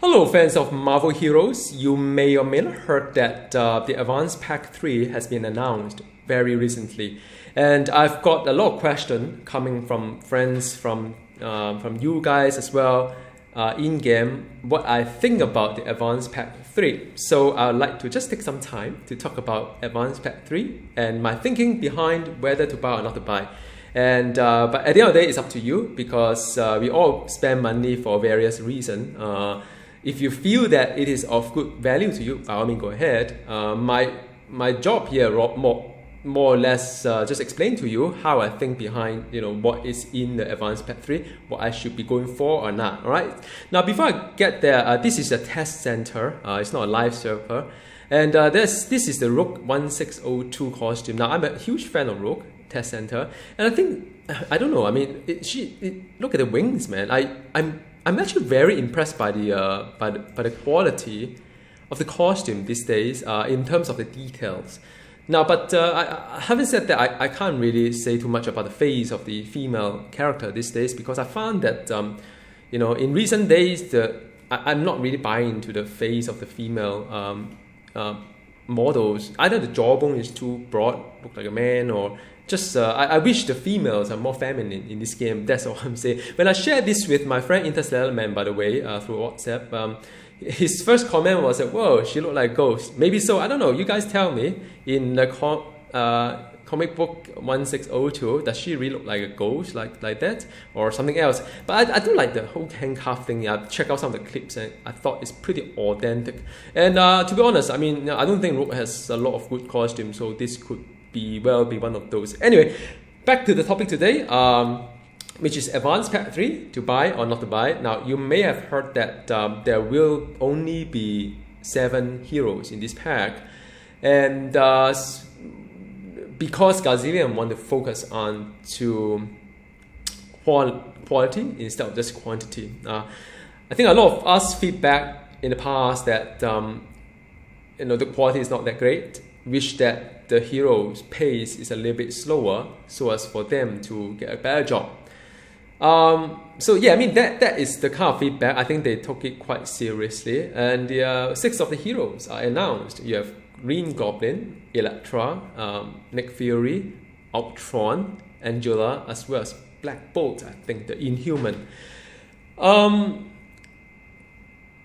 Hello fans of Marvel Heroes, you may or may not heard that the Advance Pack 3 has been announced very recently, and I've got a lot of questions coming from friends, from you guys as well, in-game, what I think about the Advance Pack 3. So I'd like to just take some time to talk about Advance Pack 3 and my thinking behind whether to buy or not to buy. And but at the end of the day, it's up to you, because we all spend money for various reasons. If you feel that it is of good value to you, by all means go ahead. My job here more or less just explain to you how I think behind what is in the Advanced Pack 3, what I should be going for or not. All right. Now before I get there, this is a test center. It's not a live server, and this is the Rogue 1602 costume. Now I'm a huge fan of Rogue Test Center, and I don't know. I mean, look at the wings, man. I'm actually very impressed by the quality of the costume these days in terms of the details. Now, but having said that, I can't really say too much about the face of the female character these days, because I found that in recent days I'm not really buying into the face of the female models. Either the jawbone is too broad, look like a man, or just I wish the females are more feminine in this game. That's all I'm saying. When I shared this with my friend Interstellar Man, by the way, through WhatsApp, his first comment was that, whoa, she looked like a ghost. Maybe so, I don't know. You guys tell me. In the comic book 1602, does she really look like a ghost, like that, or something else? But I do like the whole handcuff thing. I checked out some of the clips and I thought it's pretty authentic. And to be honest, I mean, I don't think Rogue has a lot of good costumes, so this could be one of those. Anyway, back to the topic today, which is Advanced Pack 3, to buy or not to buy. Now, you may have heard that there will only be 7 heroes in this pack, and because Gazillion want to focus on to quality instead of just quantity. I think a lot of us feedback in the past that the quality is not that great. Wish that the hero's pace is a little bit slower, so as for them to get a better job. So yeah, I mean that is the kind of feedback. I think they took it quite seriously, and the 6 of the heroes are announced. You have Green Goblin, Elektra, Nick Fury, Ultron, Angela, as well as Black Bolt, I think, the Inhuman.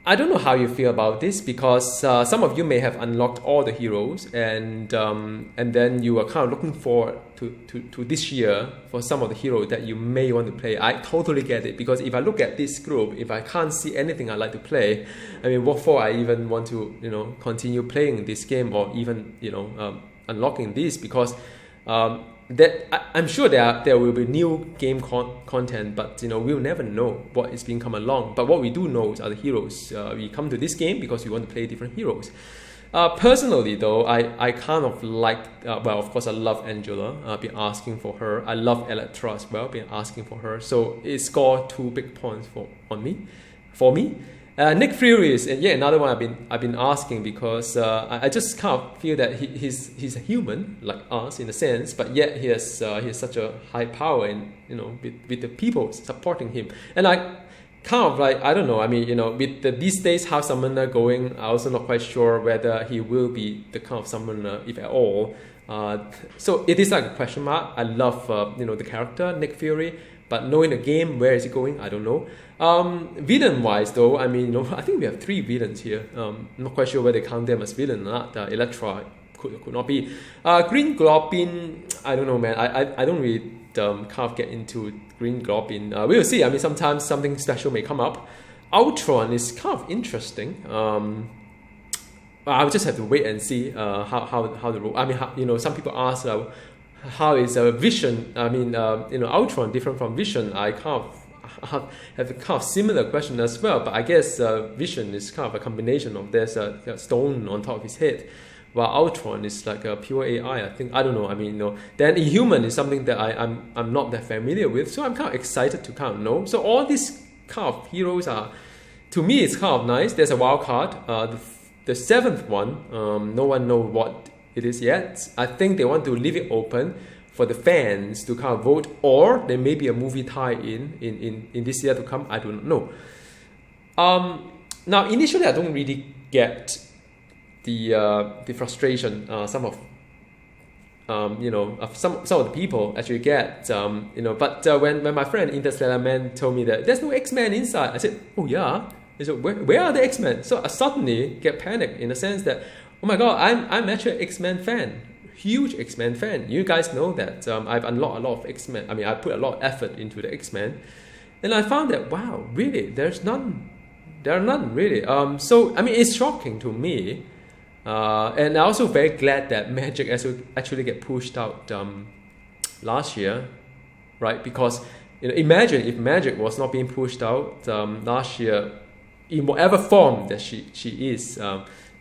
I don't know how you feel about this, because some of you may have unlocked all the heroes, and then you are kind of looking forward to this year for some of the heroes that you may want to play. I totally get it, because if I look at this group, if I can't see anything I like to play, I mean, what for I even want to continue playing this game, or even unlocking this, because I'm sure there will be new game content, but we'll never know what is being come along. But what we do know are the heroes. We come to this game because we want to play different heroes. Personally, though, I kind of like. Well, of course, I love Angela. I've been asking for her. I love Elektra as well. Been asking for her. So it scored 2 big points for me. Nick Fury is another one I've been asking, because I just kind of feel that he's a human like us in a sense, but yet he has such a high power, and with the people supporting him. And I kind of like, I don't know, I mean, with these days how summoner going, I also not quite sure whether he will be the kind of summoner, if at all. So it is like a question mark. I love the character Nick Fury, but knowing the game, where is he going, I don't know. Villain wise though, I mean, I think we have 3 villains here. Not quite sure whether they count them as villain or not. Elektra could not be. Green Goblin, I don't know, man. I don't really kind of get into Green Goblin. We'll see. I mean, sometimes something special may come up. Ultron is kind of interesting. I'll just have to wait and see how the role. I mean, some people ask how is Vision? I mean, Ultron different from Vision? I kind of have a kind of similar question as well, but I guess Vision is kind of a combination of there's a stone on top of his head, while Ultron is like a pure AI. I think, I don't know. I mean, then Inhuman is something that I'm not that familiar with, so I'm kind of excited to kind of know. So all these kind of heroes are, to me, it's kind of nice. There's a wild card. The 7th one, no one knows what it is yet. I think they want to leave it open for the fans to kind of vote, or there may be a movie tie-in in this year to come. I do not know. Now, initially, I don't really get the frustration some of some of the people actually get, But when my friend Interstellar Man told me that there's no X-Men inside, I said, oh yeah. He said, where are the X-Men? So I suddenly get panicked in the sense that, oh my god, I'm actually an X-Men fan, huge X-Men fan. You guys know that I've unlocked a lot of X-Men. I mean, I put a lot of effort into the X-Men, and I found that wow, really, there's none. There are none really. So I mean, it's shocking to me. And I'm also very glad that Magic actually get pushed out last year, right? Because imagine if Magic was not being pushed out last year, in whatever form that she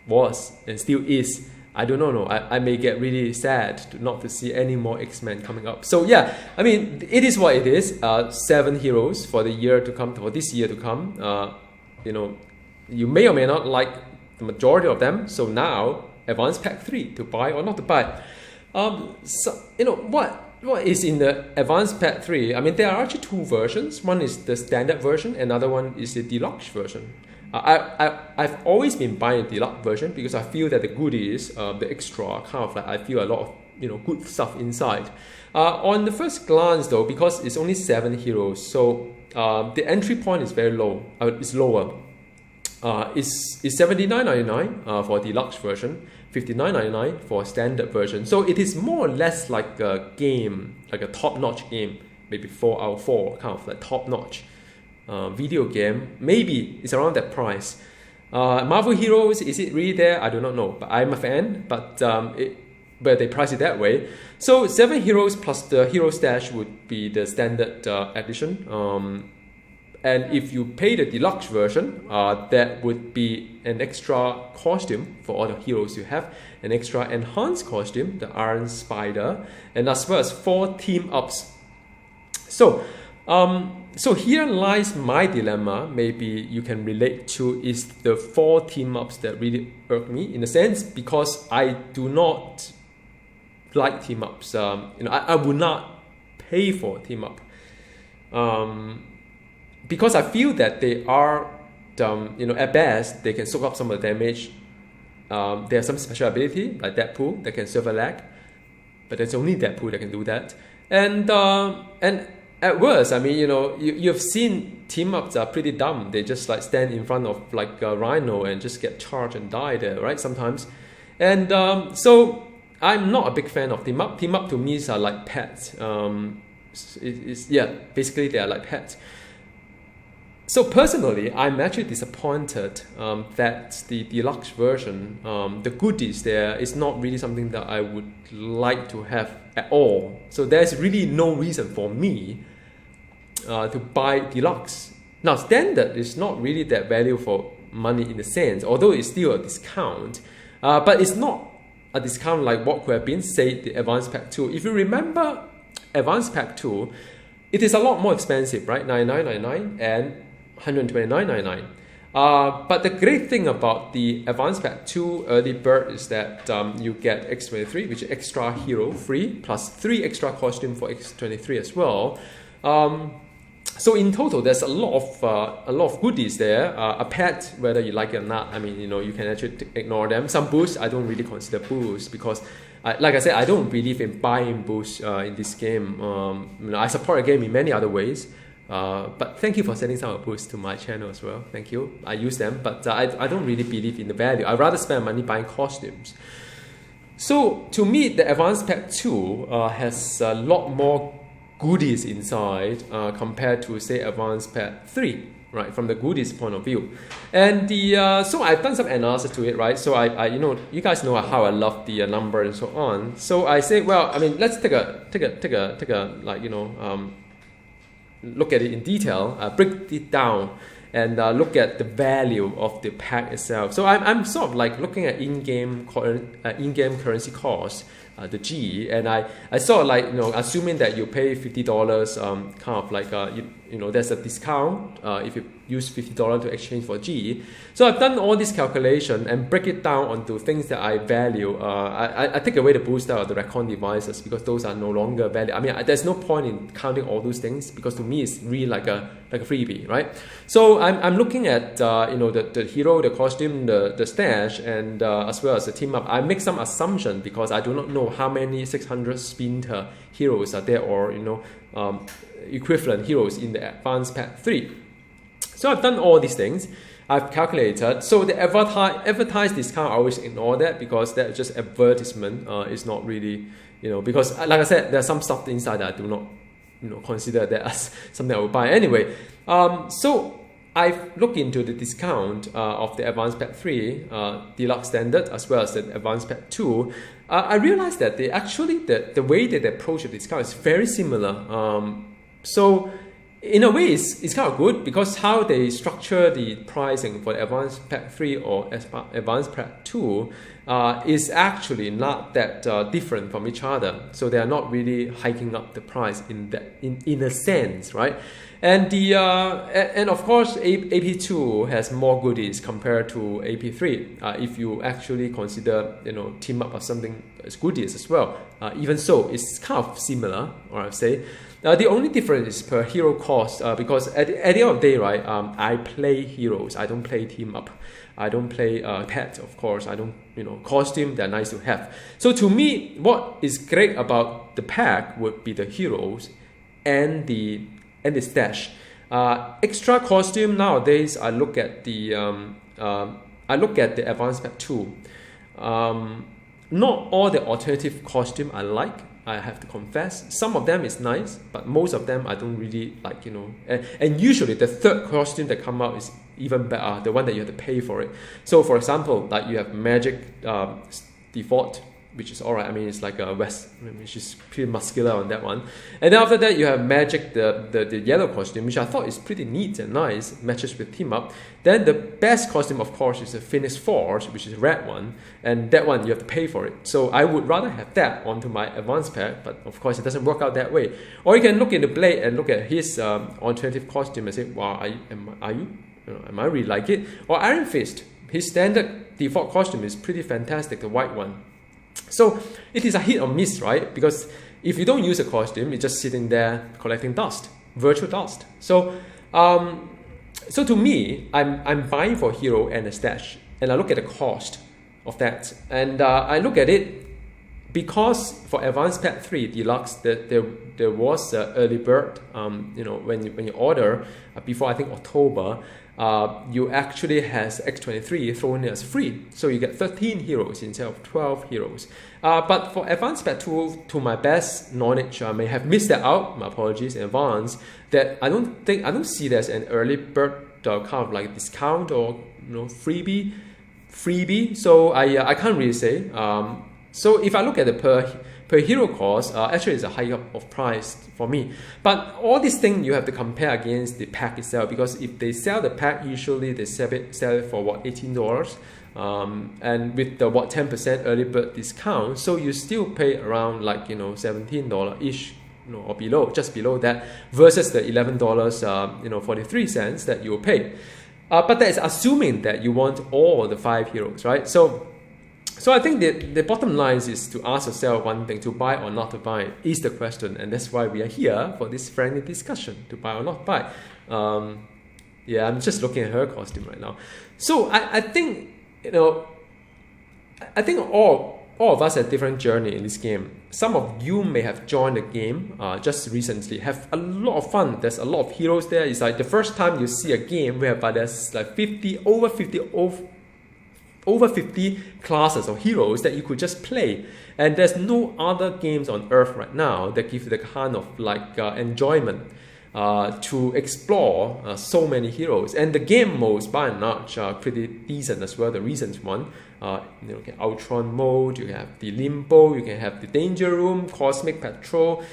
was and still is. I don't know. I may get really sad not to see any more X-Men coming up. So yeah, I mean, it is what it is. 7 heroes for the year to come, for this year to come. You may or may not like the majority of them. So now, Advanced Pack 3 to buy or not to buy. What is in the Advanced Pack 3? I mean, there are actually 2 versions. One is the standard version, another one is the deluxe version. I've always been buying the deluxe version because I feel that the goodies, the extra, kind of like I feel a lot of good stuff inside. On the first glance though, because it's only 7 heroes, so the entry point is very low. It's lower. It's $79.99 for deluxe version, $59.99 for standard version. So it is more or less like a game, like a top-notch game, maybe 4 out of 4, kind of like top-notch video game. Maybe it's around that price. Marvel Heroes, is it really there? I do not know, but I'm a fan. But they price it that way. So 7 heroes plus the hero stash would be the standard edition. And if you pay the deluxe version, that would be an extra costume for all the heroes you have, an extra enhanced costume, the Iron Spider, and as well as 4 team-ups. So here lies my dilemma, maybe you can relate to, is the 4 team-ups that really irk me, in a sense, because I do not like team-ups. I would not pay for a team-up. Because I feel that they are, at best, they can soak up some of the damage. They have some special ability, like Deadpool, that can serve a lag. But there's only Deadpool that can do that. And at worst, I mean, you've seen team-ups are pretty dumb. They just like stand in front of like a rhino and just get charged and die there, right, sometimes. And so I'm not a big fan of team-up. Team-up to me are like pets. Basically they are like pets. So personally, I'm actually disappointed that the deluxe version, the goodies there, is not really something that I would like to have at all. So there's really no reason for me to buy deluxe. Now, standard is not really that value for money in a sense, although it's still a discount. But it's not a discount like what could have been, say, the Advanced Pack 2. If you remember Advanced Pack 2, it is a lot more expensive, right? $99.99 and $129.99. But the great thing about the Advanced Pack 2 Early Bird is that you get X23, which is extra hero free, plus 3 extra costume for X23 as well. So in total, there's a lot of goodies there. A pet, whether you like it or not, I mean, you can actually ignore them. Some boosts, I don't really consider boosts because, like I said, I don't believe in buying boosts in this game. I support a game in many other ways. But thank you for sending some boosts to my channel as well. Thank you. I use them, but I don't really believe in the value. I'd rather spend money buying costumes. So to me, the Advanced Pack 2 has a lot more goodies inside compared to, say, Advanced Pack 3, right? From the goodies point of view. And so I've done some analysis to it, right? So I you guys know how I love the number and so on. So I say, well, I mean, let's take a look at it in detail, break it down, and look at the value of the pack itself. So I'm sort of like looking at in-game currency cost the G, and I sort of like, assuming that you pay $50, kind of like there's a discount if you use $50 to exchange for G. So I've done all this calculation and break it down onto things that I value. I take away the booster or the Recon devices because those are no longer valid. I mean, there's no point in counting all those things because to me it's really like a freebie, right? So I'm looking at the hero, the costume, the stash, and as well as the team up. I make some assumption because I do not know how many 600 spin heroes are there, or equivalent heroes in the Advanced Pack 3. So I've done all these things. I've calculated. So the advertised discount, I always ignore that because that's just advertisement. It's not really, because like I said, there's some stuff inside that I do not, consider that as something I would buy anyway. So I've looked into the discount of the Advanced Pack 3, Deluxe Standard, as well as the Advanced Pack 2. I realized that the way that they approach the discount is very similar. So in a way, it's kind of good because how they structure the pricing for the Advanced Pack 3 or Advanced Pack 2 is actually not that different from each other. So they are not really hiking up the price in a sense, right? And and of course, AP2 has more goodies compared to AP3. If you actually consider team up or something as goodies as well. Even so, it's kind of similar, or I'd say. The only difference is per hero cost because at the end of the day, right, I play heroes. I don't play team up. I don't play pet, of course. I don't, costume, they're nice to have. So to me, what is great about the pack would be the heroes and the stash. Extra costume nowadays, I look at the Advanced Pack 2. Not all the alternative costume I like. I have to confess, some of them is nice, but most of them I don't really like, and usually the third costume that come out is even better, the one that you have to pay for it. So for example, like you have Magic default, which is alright. I mean, it's like a West, which is pretty muscular on that one. And then after that, you have Magic, the yellow costume, which I thought is pretty neat and nice, matches with Team Up. Then the best costume, of course, is the Phoenix Force, which is a red one, and that one you have to pay for it. So I would rather have that onto my Advanced Pack, but of course it doesn't work out that way. Or you can look in the Blade and look at his alternative costume and say, wow, am I really like it? Or Iron Fist, his standard default costume is pretty fantastic, the white one. So it is a hit or miss, right? Because if you don't use a costume, it's just sitting there collecting dust, virtual dust. So to me, I'm buying for hero and a stash, and I look at the cost of that, and I look at it because for Advanced Pack 3 Deluxe, there was early bird. When you order before I think October. You actually has X23 thrown in as free. So you get 13 heroes instead of 12 heroes. But for Advanced Pack 2, to my best knowledge, I may have missed that out. My apologies in advance. That I don't see there's an early bird kind of like discount or freebie. So I can't really say. So if I look at the per hero cost, actually it's a high up of price for me. But all these things you have to compare against the pack itself, because if they sell the pack, usually they sell it for what, $18, and with the 10% early bird discount, so you still pay around like $17 ish, or below, just below that, versus the $11 43 cents that you will pay. But that is assuming that you want all the 5 heroes, right? So I think the bottom line is to ask yourself one thing: to buy or not to buy is the question, and that's why we are here for this friendly discussion: to buy or not buy. Yeah, I'm just looking at her costume right now. So I think I think all of us have different journey in this game. Some of you may have joined the game just recently, have a lot of fun. There's a lot of heroes there. It's like the first time you see a game whereby there's like over 50 classes or heroes that you could just play, and there's no other games on earth right now that give you the kind of like enjoyment to explore so many heroes. And the game modes by and large are pretty decent as well. The recent one, you can Ultron mode, you have the Limbo, you can have the Danger Room, Cosmic Patrol,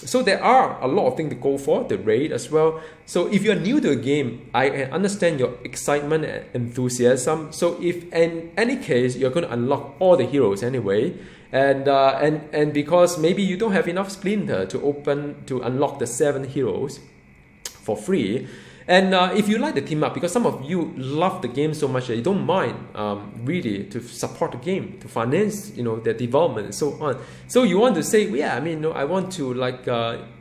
so there are a lot of things to go for, the raid as well. So if you're new to the game, I can understand your excitement and enthusiasm. So if in any case you're going to unlock all the heroes anyway, and because maybe you don't have enough Splinter to unlock the 7 heroes for free. And if you like the team up, because some of you love the game so much that you don't mind really to support the game, to finance the development and so on. So you want to say, yeah, I mean, I want to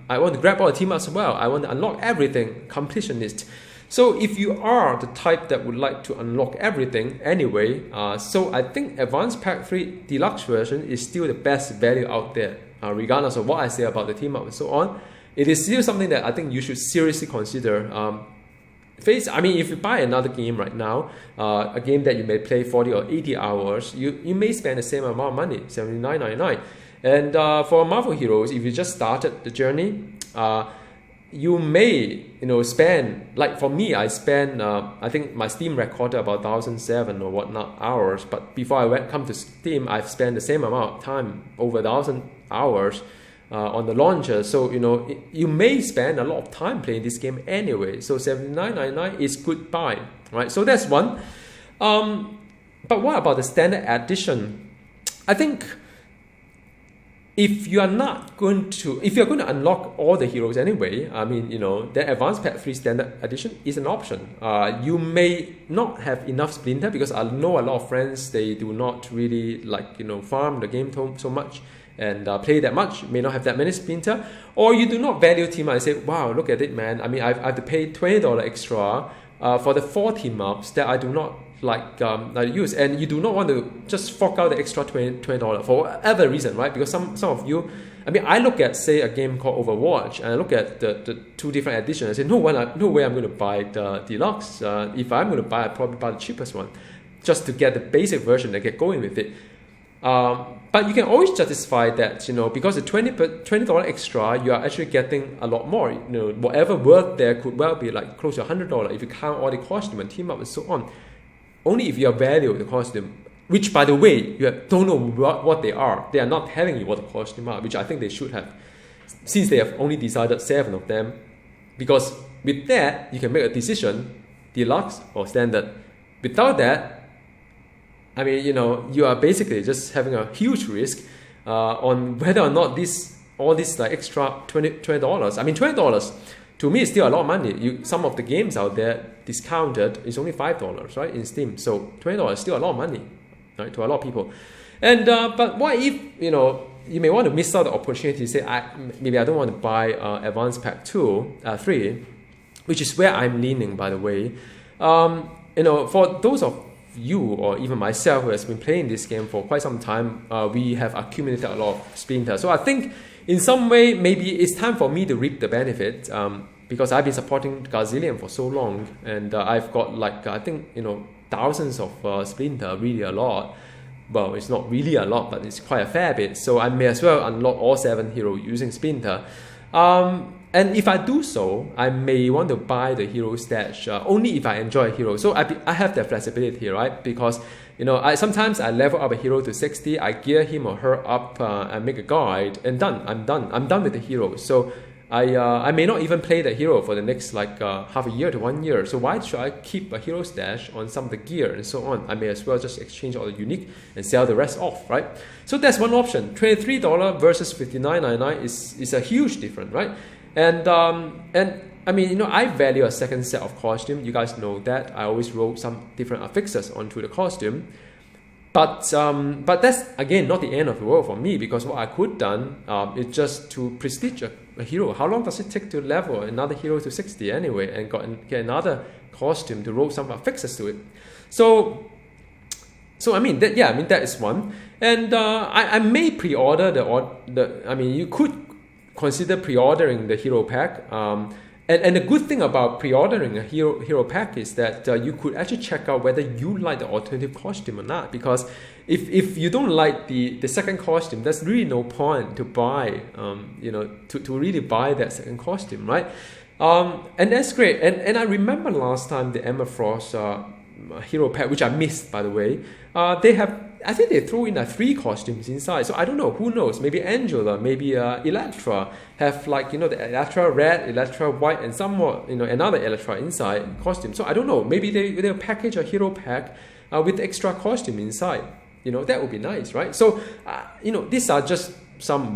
I want to grab all the team ups as well. I want to unlock everything, completionist. So if you are the type that would like to unlock everything anyway, so I think Advanced Pack 3 Deluxe version is still the best value out there, regardless of what I say about the team up and so on. It is still something that I think you should seriously consider. I mean, if you buy another game right now, a game that you may play 40 or 80 hours, you may spend the same amount of money, $79.99. And for Marvel Heroes, if you just started the journey, you may spend, like for me, I spend I think my Steam recorded about 1,007 or whatnot hours, but before I come to Steam, I've spent the same amount of time, over 1,000 hours on the launcher. So you may spend a lot of time playing this game anyway, so $79.99 is good buy, right? So that's one. But what about the standard edition? I think if you're going to unlock all the heroes anyway, I mean, the Advanced Pack 3 Standard Edition is an option. You may not have enough Splinter, because I know a lot of friends, they do not really farm the game so much and play that much, may not have that many Splinter, or you do not value team up and say, wow, look at it, man. I mean, I have to pay $20 extra for the 4 team ups that I do not use, and you do not want to just fork out the extra $20 for whatever reason, right? Because some of you, I mean, I look at, say, a game called Overwatch, and I look at the 2 different editions. I say, no way I'm going to buy the Deluxe. If I'm going to buy, I'd probably buy the cheapest one, just to get the basic version and get going with it. But you can always justify that, because the $20 extra, you are actually getting a lot more. Whatever worth there could well be like close to $100 if you count all the costume and team up and so on. Only if you value the costume, which, by the way, you don't know what they are. They are not telling you what the costume are, which I think they should have, since they have only decided 7 of them. Because with that, you can make a decision, Deluxe or Standard. Without that, I mean, you are basically just having a huge risk on whether or not all this extra $20. I mean, $20 to me is still a lot of money. Some of the games out there discounted is only $5, right, in Steam. So $20 is still a lot of money, right, to a lot of people. And but what if you may want to miss out the opportunity to say, maybe I don't want to buy Advanced Pack 3, which is where I'm leaning, by the way. For those of you or even myself who has been playing this game for quite some time, we have accumulated a lot of Splinter. So I think in some way maybe it's time for me to reap the benefit, because I've been supporting Gazillion for so long, and I've got I think thousands of Splinter, really a lot. Well, it's not really a lot, but it's quite a fair bit. So I may as well unlock all 7 heroes using Splinter. And if I do so, I may want to buy the hero stash only if I enjoy a hero. So I have that flexibility, right? Because sometimes I level up a hero to 60, I gear him or her up and make a guide, and I'm done with the hero. So I may not even play the hero for the next half a year to 1 year. So why should I keep a hero stash on some of the gear and so on? I may as well just exchange all the unique and sell the rest off, right? So that's one option. $23 versus $59.99 is a huge difference, right? And I mean, I value a second set of costume. You guys know that. I always wrote some different affixes onto the costume. But that's, again, not the end of the world for me, because what I could done is just to prestige a hero. How long does it take to level another hero to 60 anyway, and get another costume to roll some affixes to it? So I mean, that is one. And I may pre-order you could consider pre-ordering the hero pack. And the good thing about pre-ordering a hero pack is that you could actually check out whether you like the alternative costume or not. Because if you don't like the second costume, there's really no point to buy, to really buy that second costume, right? And that's great. And I remember last time the Emma Frost hero pack, which I missed, by the way, I think they threw in 3 costumes inside. So I don't know, who knows? Maybe Angela, maybe Elektra have the Elektra red, Elektra white, and somewhat another Elektra inside costume. So I don't know. Maybe they'll package a hero pack with extra costume inside. that would be nice, right? So these are just some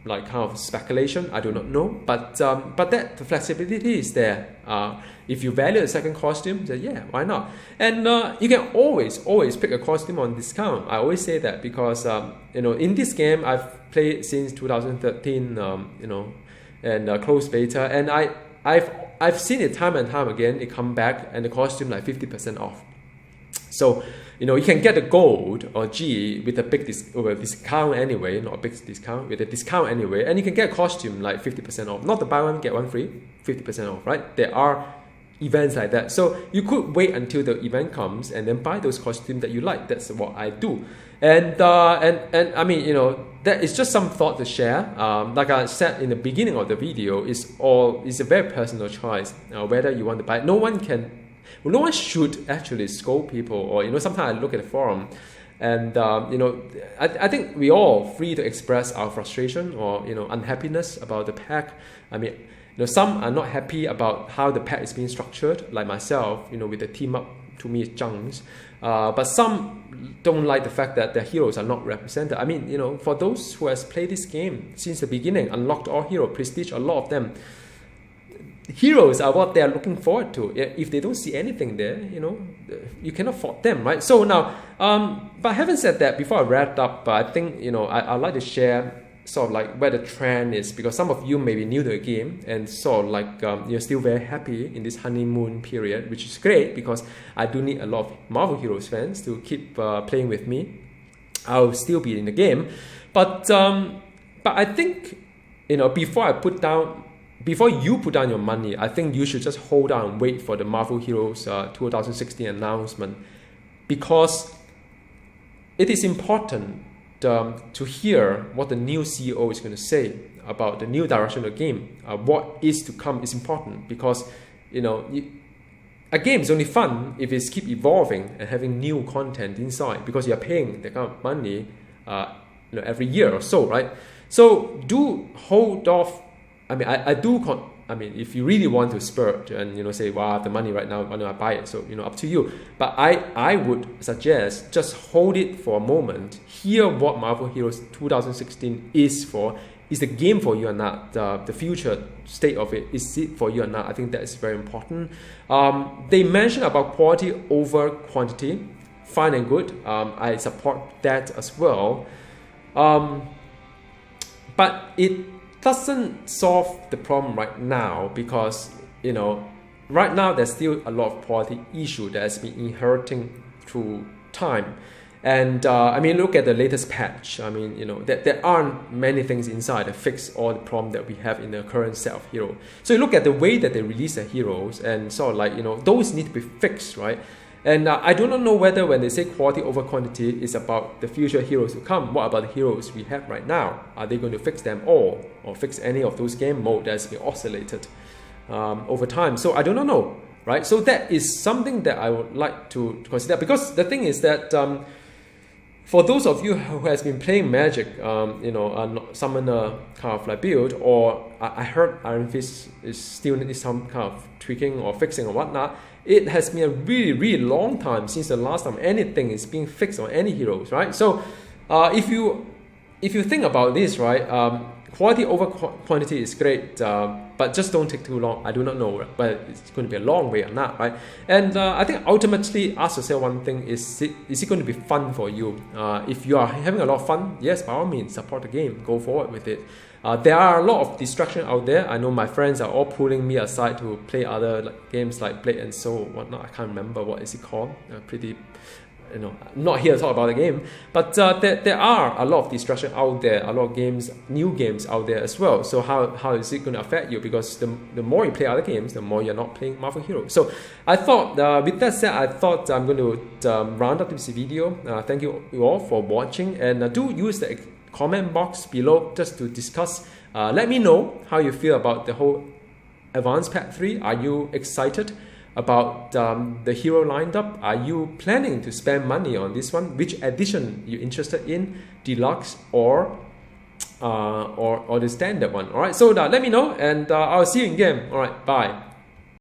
like kind of speculation. I do not know, but that the flexibility is there. If you value a second costume, then yeah, why not? And you can always pick a costume on discount. I always say that because in this game I've played since 2013, and closed beta, and I've seen it time and time again. It come back and the costume like 50% off. So you can get the gold or G with a big discount anyway, not a big discount, with a discount anyway, and you can get a costume like 50% off. Not the buy one get one free, 50% off, right? There are events like that. So you could wait until the event comes and then buy those costumes that you like. That's what I do. And I mean, that is just some thought to share. Like I said in the beginning of the video, it's a very personal choice whether you want to buy. No one should actually scold people, or sometimes I look at the forum and I think we all free to express our frustration or unhappiness about the pack. I mean, some are not happy about how the pack is being structured, like myself, with the team up, to me it's junks. But some don't like the fact that their heroes are not represented. I mean, for those who has played this game since the beginning, unlocked all hero prestige, a lot of them, heroes are what they are looking forward to. If they don't see anything there, you cannot fault them, right? So now, but having said that, before I wrap up, I think I'd like to share sort of like where the trend is, because some of you may be new to the game and sort of like you're still very happy in this honeymoon period, which is great because I do need a lot of Marvel Heroes fans to keep playing with me. I'll still be in the game, but I think before you put down your money, I think you should just hold on and wait for the Marvel Heroes 2016 announcement, because it is important to hear what the new CEO is going to say about the new direction of the game. What is to come is important, because a game is only fun if it's keep evolving and having new content inside, because you're paying that kind of money every year or so, right? So do hold off. I mean, if you really want to spurt and say, wow, I have the money right now, why don't I buy it? So up to you. But I would suggest just hold it for a moment. Hear what Marvel Heroes 2016 is for. Is the game for you or not? The future state of it, is it for you or not? I think that is very important. They mentioned about quality over quantity. Fine and good. I support that as well. But it doesn't solve the problem right now, because right now there's still a lot of quality issue that has been inheriting through time. And I mean, look at the latest patch. I mean, there aren't many things inside that fix all the problem that we have in the current set of hero. So you look at the way that they release the heroes, and sort of like those need to be fixed, right? And I do not know whether when they say quality over quantity is about the future heroes to come. What about the heroes we have right now? Are they going to fix them all, or fix any of those game mode that's been oscillated over time? So I do not know, right? So that is something that I would like to consider, because the thing is that for those of you who has been playing Magic, Summoner kind of like build, or I heard Iron Fist is still needs some kind of tweaking or fixing or whatnot. It has been a really, really long time since the last time anything is being fixed on any heroes, right? So if you think about this, right, quality over quantity is great, but just don't take too long. I do not know, but it's going to be a long way or not, right? And I think ultimately ask yourself one thing: is it going to be fun for you? If you are having a lot of fun, yes, by all means, support the game, go forward with it. There are a lot of distractions out there. I know my friends are all pulling me aside to play other games like Blade and Soul, whatnot. I can't remember what is it called. I'm not here to talk about the game, but there are a lot of distraction out there, a lot of games, new games out there as well. So how is it going to affect you? Because the more you play other games, the more you're not playing Marvel Heroes. So I thought, with that said, I thought I'm going to round up this video. Thank you all for watching, and do use the comment box below just to discuss. Let me know how you feel about the whole Advanced Pack 3. Are you excited about the hero lined up? Are you planning to spend money on this one? Which edition you interested in, Deluxe or the standard one? All right, so let me know, and I'll see you in game. All right, bye.